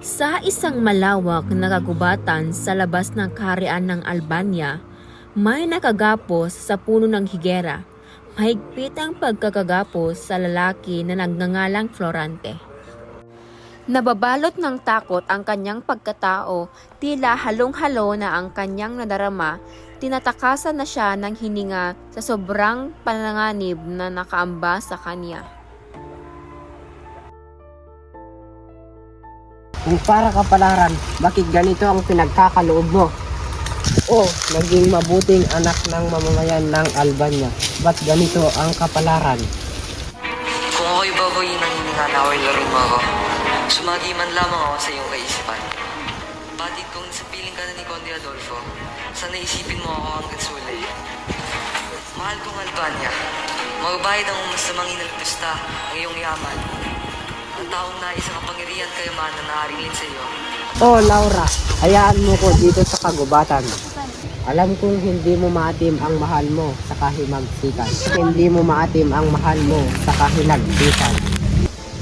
Sa isang malawak na kagubatan sa labas ng kaharian ng Albania, may nakagapos sa puno ng higera. Mahigpit ang pagkakagapos sa lalaki na nagngangalang Florante. Nababalot ng takot ang kanyang pagkatao, tila halong-halo na ang kanyang nadarama, tinatakasan na siya ng hininga sa sobrang pananganib na nakaamba sa kanya. Kung para kapalaran, bakit ganito ang pinagkakaloob mo? O, naging mabuting anak ng mamamayan ng Albania. Ba't ganito ang kapalaran? Kung ako'y babayin ng hininga na away laruin mo ako, sumagi man lamang ako sa iyong kaisipan. Batid kung sa piling ka na ni Conde Adolfo, sana isipin mo ako hanggang sulay. Mahal kong Albania, magbayad ang masamang inalpusta ang iyong yaman. Ang taong nais ang kapangyarihan kayaman na naaringin sa iyo. Oh, Laura, hayaan mo ko dito sa kagubatan. Alam kong hindi mo maatim ang mahal mo sa kahimagsikan. Hindi mo maatim ang mahal mo sa kahilagsikan.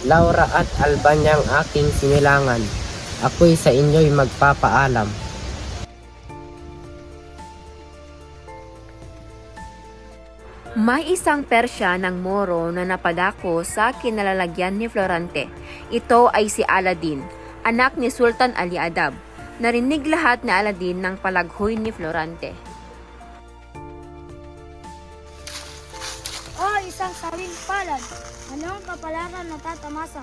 Laura at Albania ang aking sinilangan. Ako'y sa inyo'y magpapaalam. May isang Persya ng Moro na napadako sa kinalalagyan ni Florante. Ito ay si Aladdin, anak ni Sultan Ali Adab. Narinig lahat ni Aladdin ng palaghoy ni Florante. O isang sawing palad, anong kapalaran na tatamasa?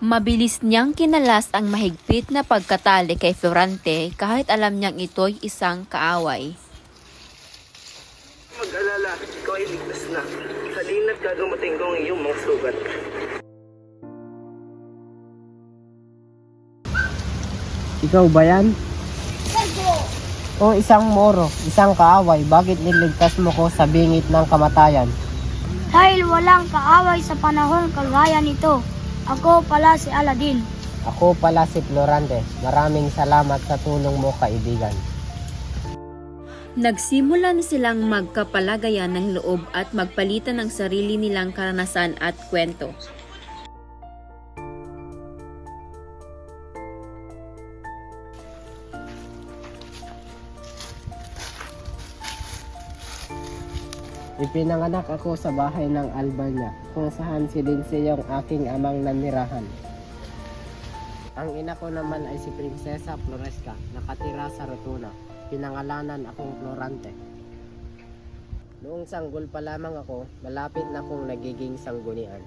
Mabilis niyang kinalas ang mahigpit na pagkatali kay Florante kahit alam niyang ito'y isang kaaway. Mag-alala, ikaw ay ligtas na. Halina't gagamating ko ang iyong mga sugat. Ikaw ba yan? O isang Moro, isang kaaway, bakit niligtas mo ko sa bingit ng kamatayan? Dahil walang kaaway sa panahon kagaya nito. Ako pala si Aladdin. Ako pala si Florante. Maraming salamat sa tulong mo, kaibigan. Nagsimulan silang magkapalagayan ng loob at magpalitan ng sarili nilang karanasan at kwento. Ipinanganak ako sa bahay ng Albania, kung saan si Lindsay ang aking amang nanirahan. Ang ina ko naman ay si Prinsesa Floresca, nakatira sa Rotuna. Pinangalanan akong Florante. Noong sanggol pa lamang ako, malapit na akong nagiging sanggunian.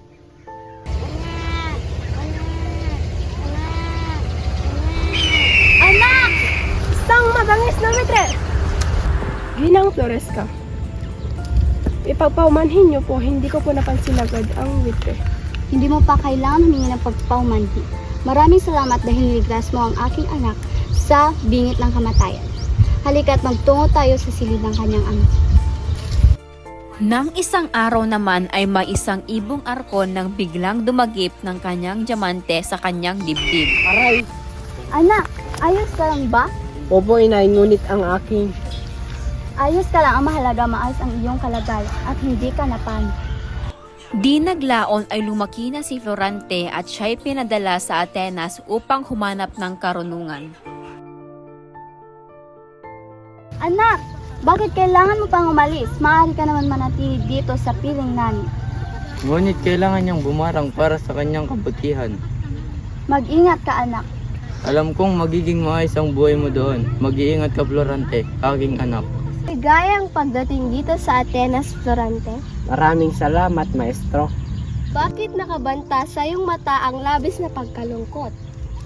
Anak! Isang mabangis na mitre! Ginang Floresca, ipagpaumanhin niyo po, hindi ko po napansin agad ang witre. Hindi mo pa kailangan humingi ng pagpaumanhin. Maraming salamat dahil niligtas mo ang aking anak sa bingit ng kamatayan. Halika't magtungo tayo sa silid ng kanyang ama. Nang isang araw naman ay may isang ibong arkon nang biglang dumagip ng kanyang diamante sa kanyang dibdib. Aray! Anak, ayos ka lang ba? Opo, inay, ngunit ang aking... Ayos ka lang, ang mahalaga maayos ang iyong kalagayan at hindi ka napanik. Di naglaon ay lumaki na si Florante at siya'y pinadala sa Atenas upang humanap ng karunungan. Anak, bakit kailangan mo pang umalis? Maaari ka naman manatili dito sa piling namin. Ngunit kailangan niyang bumarang para sa kanyang kabutihan. Mag-ingat ka, anak. Alam kong magiging maayos ang buhay mo doon. Mag-iingat ka, Florante, aking anak. Ligayang pagdating dito sa Atenas, Florante. Maraming salamat, maestro. Bakit nakabanta sa iyong mata ang labis na pagkalungkot?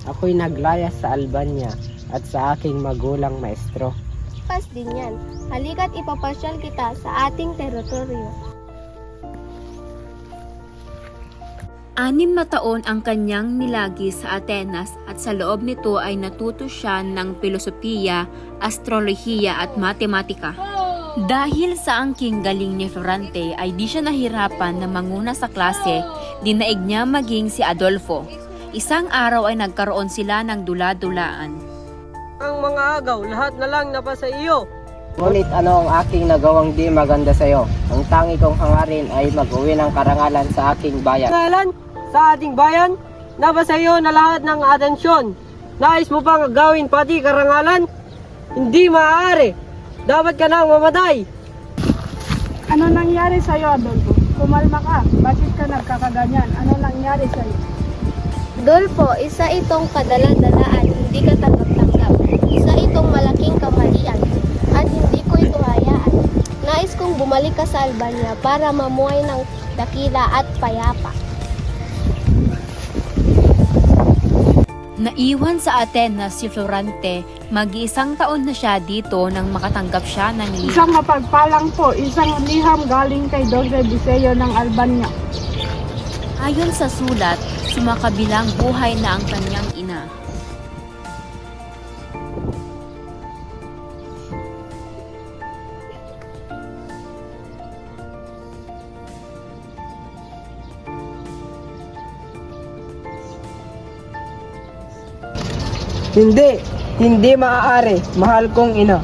Ako'y naglayas sa Albania at sa aking magulang, maestro. Pas din yan. Halika't ipapasyal kita sa ating teritoryo. 6 na taon ang kanyang nilagi sa Atenas at sa loob nito ay natuto siya ng filosofiya, astrolohiya at matematika. Dahil sa angking galing ni Florante ay di siya nahirapan na manguna sa klase, dinaig niya maging si Adolfo. Isang araw ay nagkaroon sila ng dula-dulaan. Ang mga agaw, lahat na lang napasa iyo. Ngunit ano ang aking nagawang di maganda sa iyo? Ang tangi kong hangarin ay mag-uwi ng karangalan sa aking bayan. Karangalan sa ating bayan, napasa iyo na lahat ng atensyon. Nais mo pang gawin pati karangalan? Hindi maaari. Dapat ka nang mamatay. Ano nangyari sa'yo, Adolfo? Kumalma ka. Bakit ka nagkakaganyan? Ano nangyari sa'yo? Dolfo, isa itong kadala-dalaan, hindi ka tanggap-tanggap. Isa itong malaking kamalian, at hindi ko ito hayaan. Nais kong bumalik ka sa Albania para mamuhay ng dakila at payapa. Naiwan sa Atenas si Florante, mag-iisang taon na siya dito nang makatanggap siya ng Isang mapagpalang po, isang liham galing kay Dr. Biseo ng Albania. Ayon sa sulat, sumakabilang buhay na ang kanyang ina. Hindi maaari, mahal kong ina.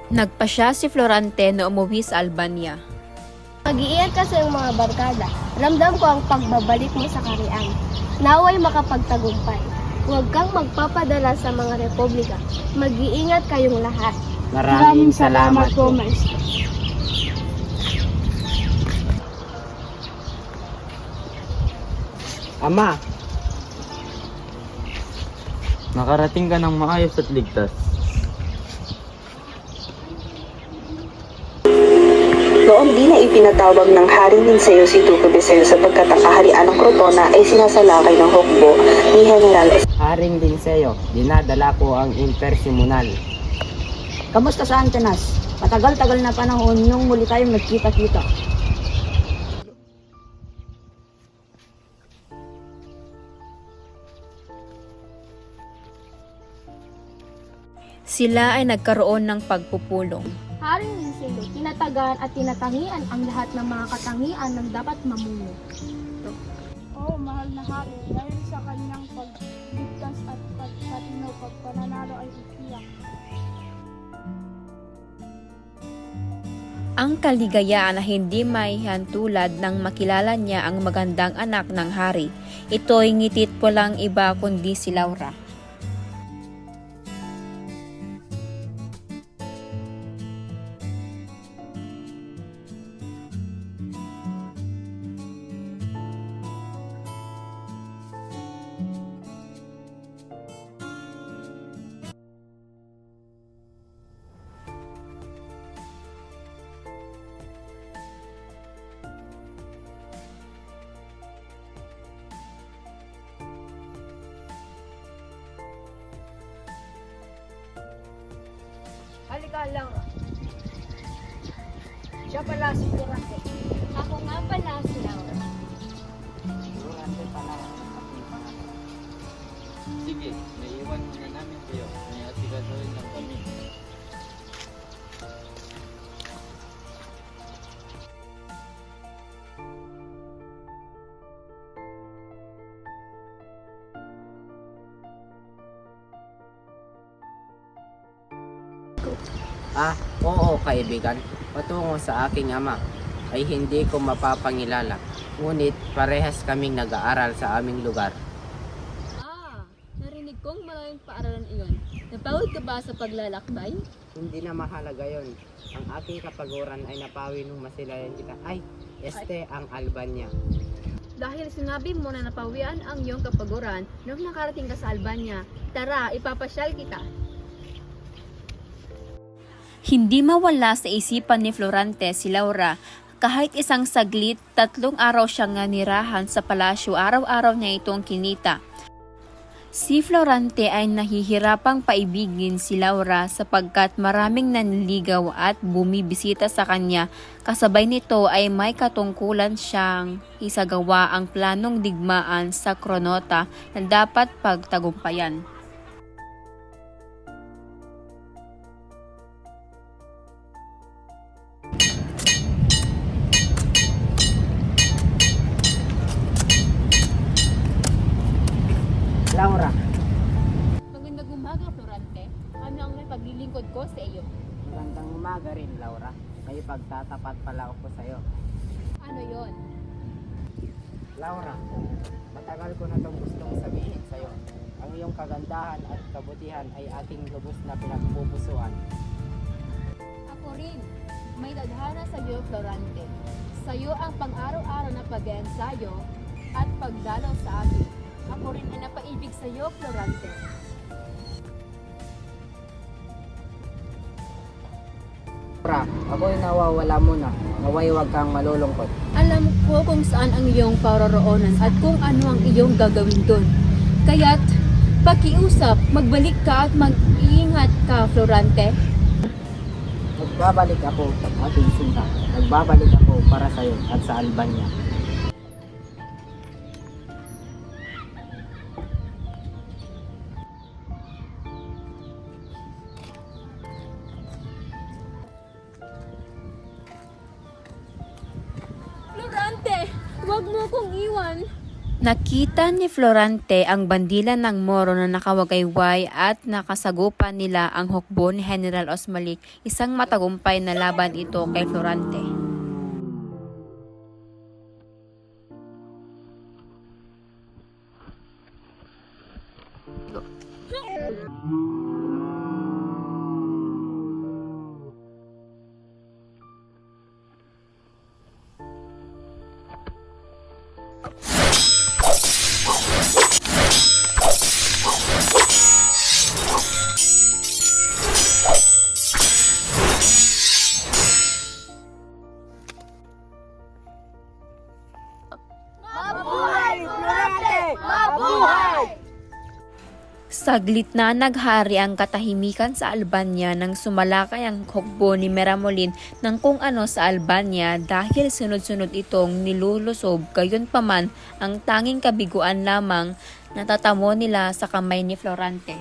Nagpasya si Florante na umuwi sa Albania. Mag-iingat ka sa iyong mga barkada. Ramdam ko ang pagbabalik mo sa karian. Naway makapagtagumpay. Huwag kang magpapadala sa mga republika. Mag-iingat kayong lahat. Maraming salamat po. Maestro. Ama, Nakarating ka ng maayos at ligtas. Noong di na ipinatawag ng Haring Linceo si Duque Biseo sapagkat ang kaharian ng Crotona ay sinasalakay ng hukbo ni General Haring Linceo, dinadala ko ang impersimonal. Kamusta sa Antanas? Matagal-tagal na panahon nung muli tayong nagkita-kita. Sila ay nagkaroon ng pagpupulong. Haring Linceo, tinatagan at tinatangian ang lahat ng mga katangian ng dapat mamuno. Oo, mahal na hari. Dahil sa kanyang pagligtas at pagpatinaw, pagpananalo ay iiyak. Ang kaligayaan na hindi may hantulad nang makilala niya ang magandang anak ng hari. Ito'y ngitit po lang iba kundi si Laura. Halika lang. Siya pala si Florante. Ako nga pala si Laura. Sige, naiwan muna namin kayo. May asigasuhin lang kami. Oo kaibigan, patungo sa aking ama ay hindi ko mapapangilala. Ngunit parehas kaming nag-aaral sa aming lugar. Narinig kong maraming paaralan iyon. Napawid ka ba sa paglalakbay? Hindi na mahalaga yon. Ang aking kapaguran ay napawi nung masilayan kita. Ang Albania. Dahil sinabi mo na napawian ang iyong kapaguran nung nakarating ka sa Albania, tara, ipapasyal kita. Hindi mawala sa isipan ni Florante si Laura. Kahit isang saglit, 3 araw siyang nanirahan sa palasyo, araw-araw niya itong kinita. Si Florante ay nahihirapang paibigin si Laura sapagkat maraming nanliligaw at bumibisita sa kanya. Kasabay nito ay may katungkulan siyang isagawa ang planong digmaan sa Kronota na dapat pagtagumpayan. Laura, Magandang umaga, Florante. Ano ang may paglilingkod ko sa iyo? magandang umaga rin, Laura. May pagtatapat pala ako sa'yo. Ano yon? Laura, matagal ko na itong gustong sabihin sa'yo. Ang iyong kagandahan at kabutihan ay ating lubos na pinagpupusuan. Ako rin. May tadhana sa iyo, Florante. Sa iyo ang pang-araw-araw na pag-ensayo at pagdalaw sa akin. Ako rin ay napaibig sa iyo, Florante. Laura, ako'y nawawala muna. Naway huwag kang malulungkot. Alam ko kung saan ang iyong paroroonan at kung ano ang iyong gagawin doon. Kaya't, pakiusap, magbalik ka at mag-iingat ka, Florante. Magbabalik ako, ating sinta. Magbabalik ako para sa'yo at sa Albania. Florante, huwag mo kong iwan. Nakita ni Florante ang bandila ng Moro na nakawagayway at nakasagupan nila ang hukbo ni General Osmalik. Isang matagumpay na laban ito kay Florante. Saglit na naghari ang katahimikan sa Albania nang sumalakay ang hukbo ni Meramolin ng kung ano sa Albania dahil sunod-sunod itong nilulusob. Gayunpaman, ang tanging kabiguan lamang natatamo nila sa kamay ni Florante.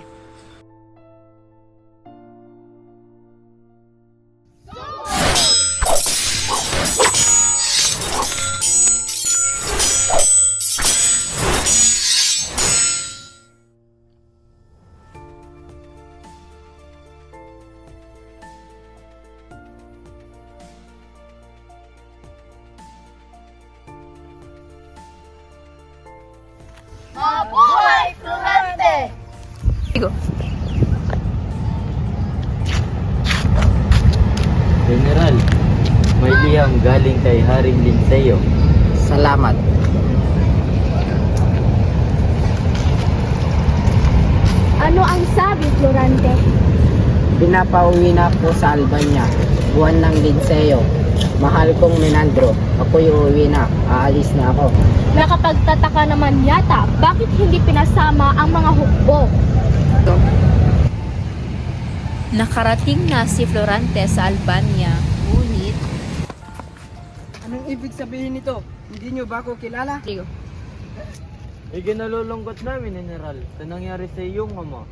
Mabuhay, Florante! General, may liham galing kay Haring Linseo. Salamat. Ano ang sabi, Florante? Pinapauwi na po sa Albania. Buwan ng Linseo. Mahal kong Menandro. Ako'y uuwi na. Aalis na ako. Nakapagtataka naman yata, bakit hindi pinasama ang mga hukbo? Nakarating na si Florante sa Albania, ngunit Anong ibig sabihin nito? Hindi nyo ba ako kilala? Iginalulungkot namin, General, sa nangyari sa iyong ama.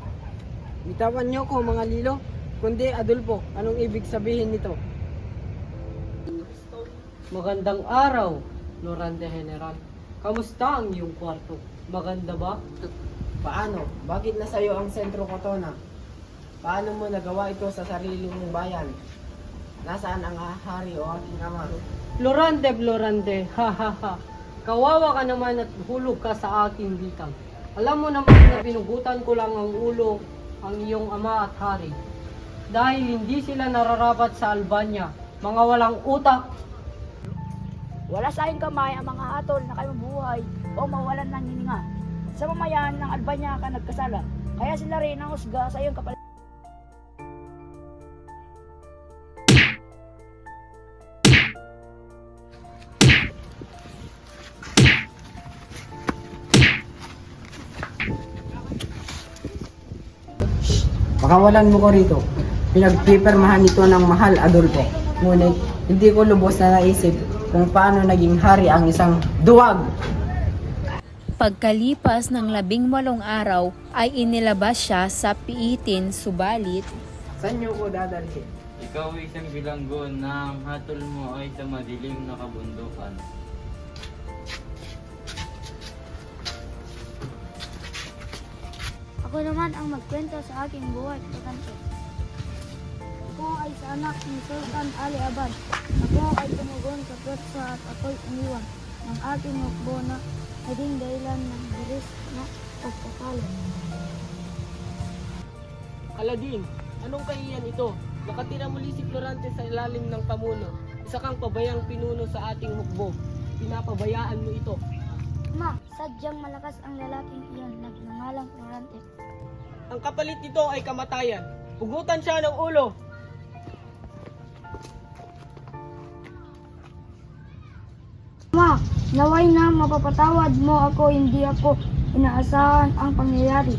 Bitawan nyo ko mga lilo. Kundi Adolfo, anong ibig sabihin nito? Magandang araw, Florante General. Kamusta ang iyong kwarto? Maganda ba? Paano? Bakit nasa iyo ang sentro Kotona? Paano mo nagawa ito sa sarili mong bayan? Nasaan ang hari o aking ama? Florante, ha ha ha. Kawawa ka naman at hulog ka sa aking bitang. Alam mo naman na pinugutan ko lang ang ulo ang iyong ama at hari. Dahil hindi sila nararapat sa Albania, mga walang utak. Wala sa aking kamay ang mga hatol na kayo mabuhay o mawalan ng hininga. Sa mamayan ng Albania ka nagkasala, kaya sila rin ang husga sa iyong kapalit. Pakawalan mo ko rito. Pinagpipirmahan ito ng mahal, Adolfo. Ngunit hindi ko lubos na naisip kung paano naging hari ang isang duwag. pagkalipas ng 18 araw ay inilabas siya sa piitin, subalit Saan niyo ko dadalhin? Ikaw ay isang bilanggo na ang hatol mo ay sa madilim na kabundukan. Ako naman ang magkwento sa aking buhay, Florante. Ako ay sa anak ni Sultan Ali Abad. Ako ay tumugon sa pwersa at ako'y iniwan ng aking hukbo na naging dahilan ng bilis na pagpapalo. Aladin, anong kahiyan ito? Nakatira muli si Florante sa ilalim ng pamuno. Isa kang pabayang pinuno sa ating hukbo. Pinapabayaan mo ito. Ma, sadyang malakas ang lalaking iyon, nagngangalang Florante. Ang kapalit nito ay kamatayan. Pugutan siya ng ulo. Ma, naway na mapapatawad mo ako, hindi ako inaasahan ang pangyayari.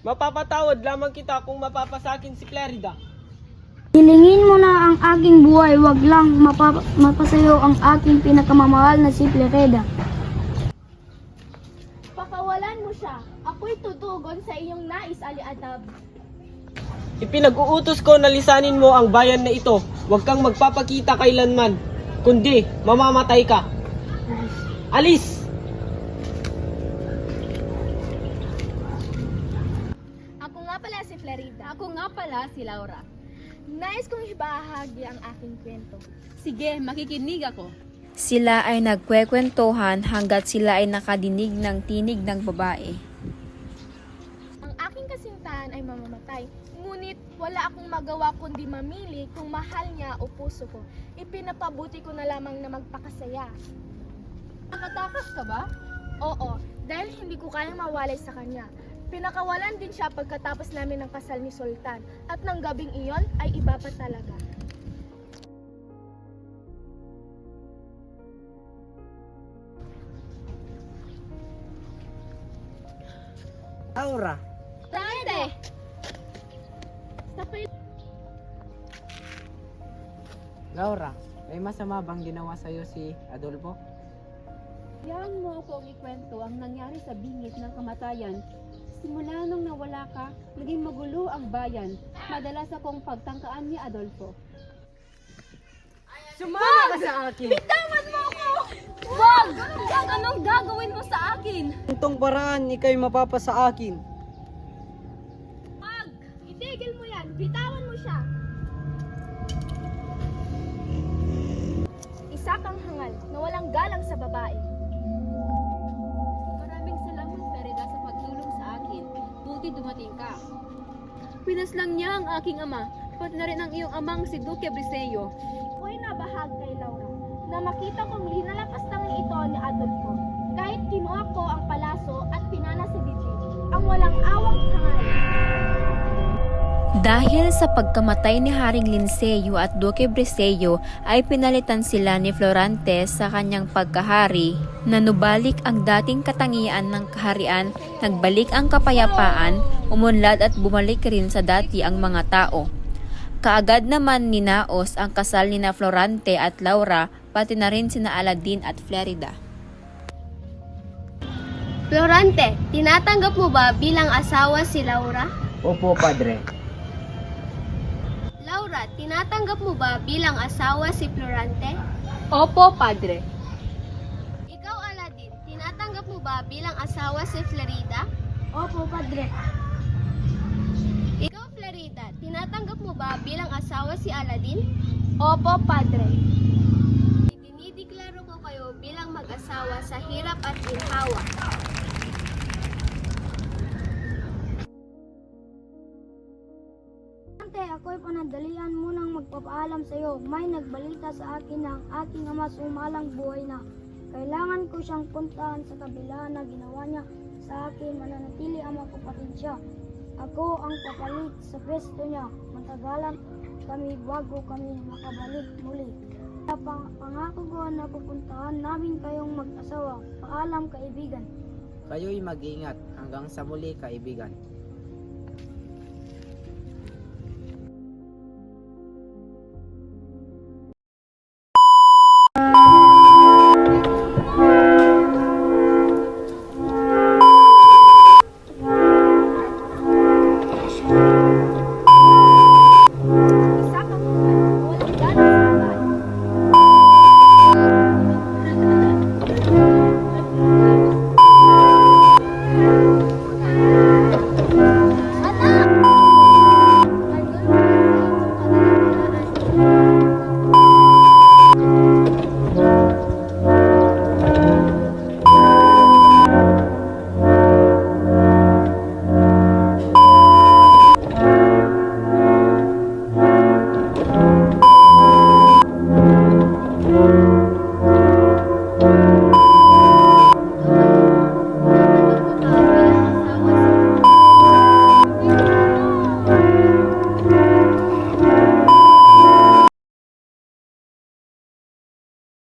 Mapapatawad lamang kita kung mapapasakin si Clarida. Hilingin mo na ang aking buhay, wag lang mapasayo ang aking pinakamamahal na si Clarida. Pakawalan mo siya. Ako'y tutugon sa iyong nais, Ali Adab. Ipinag-uutos ko na lisanin mo ang bayan na ito. Huwag kang magpapakita kailanman, kundi mamamatay ka. Alis! Ako nga pala si Clarida. Ako nga pala si Laura. Nais kong ibahagi ang aking kwento. Sige, makikinig ako. Sila ay nagkwekwentuhan hanggat sila ay nakadinig ng tinig ng babae. Ang aking kasintahan ay mamamatay. Ngunit wala akong magawa kundi mamili kung mahal niya o puso ko. Ipinapabuti ko na lamang na magpakasaya. Nakatakas ka ba? Oo, dahil hindi ko kayang mawalay sa kanya. Pinakawalan din siya pagkatapos namin ng kasal ni Sultan. At ng gabing iyon ay iba pa talaga. Laura, Dante! Laura, may masama bang ginawa sa'yo si Adolfo? Hayaan mo akong ikwento ang nangyari sa bingit ng kamatayan. Simula nung nawala ka, naging magulo ang bayan. Madalas akong pagtangkaan ni Adolfo. Sumama ka sa akin! Bitawan mo ako! Wag! Anong gagawin mo sa akin? Itong paraan, ikay mapapa sa akin. Wag! Itigil mo yan! Bitawan mo siya! Isa kang hangal na walang galang sa babae. Maraming salamat, Clarida, sa pagtulong sa akin. Buti dumating ka. Pinaslang niya ang aking ama, pati na rin ang iyong amang si Duque Briseño. Ako'y nabahag kay Laura na makita kong linalapastangan ito ni Adolfo. Kahit kinuha ko ang palaso at pinana sa dibdib, ang walang awang hangal. Dahil sa pagkamatay ni Haring Linceo at Duque Briseño ay pinalitan sila ni Florante sa kanyang pagkahari. Nanubalik ang dating katangian ng kaharian, nagbalik ang kapayapaan, umunlad at bumalik rin sa dati ang mga tao. Kaagad naman ninaos ang kasal ni na Florante at Laura, pati na rin sina Aladin at Florida. Florante, tinatanggap mo ba bilang asawa si Laura? Opo, Padre. Laura, tinatanggap mo ba bilang asawa si Florante? Opo, Padre. Ikaw, Aladin, tinatanggap mo ba bilang asawa si Florida? Opo, Padre. Ikaw, Florida, tinatanggap mo ba bilang asawa si Aladin? Opo, Padre. Idinideklaro ko kayo bilang mag-asawa sa hirap at ginhawa. Florante, ako'y panandalian munang magpapaalam sa iyo. May nagbalita sa akin na ang aking ama sumalang buhay na. Kailangan ko siyang puntahan sa kabila na ginawa niya sa akin. Mananatili ang mga kapatid siya. Ako ang papalit sa pwesto niya. Matagalan kami bago kami makabalik muli. Pangako ko na pupuntahan namin kayong mag-asawa. Paalam, kaibigan. Kayo'y mag-ingat hanggang sa muli, kaibigan.